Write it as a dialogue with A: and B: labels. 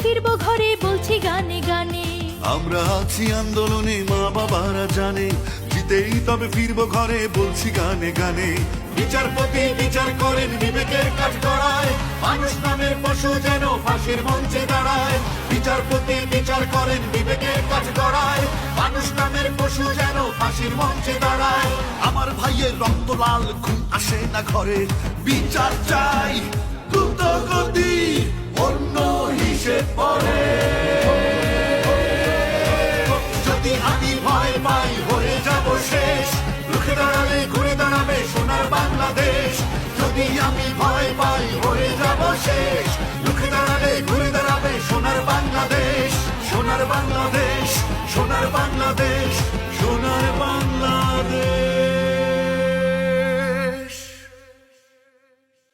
A: ফিরবো ঘরে বলছি গানে গানে।
B: আমরা আছি আন্দোলনে, মা বাবারা জানে, জিতেই তবে ফিরবো ঘরে বলছি গানে গানে। বিচারপতি বিচার করেন বিবেকের কাঠগড়ায়, মানুষ নামের পশু যেন ফাঁসির মঞ্চে দাঁড়ায়। বিচারপতি বিচার করেন বিবেকের কাঠগড়ায়, মানুষ নামের পশু যেন ফাঁসির মঞ্চে দাঁড়ায়। আমার ভাইয়ের রক্ত লাল, খুন আসে না ঘরে, বিচার চাই দ্রুত গতি, অন্য হিসেব পড়ে। যদি আমি ভয় পাই হয়ে যাব শেষ, রুখে দাঁড়ালে ঘুরে দাঁড়াবে সোনার বাংলাদেশ। যদি আমি ভয় পাই হয়ে যাব শেষ, রুখে দাঁড়ালে ঘুরে দাঁড়াবে সোনার বাংলাদেশ। সোনার বাংলাদেশ, সোনার বাংলাদেশ।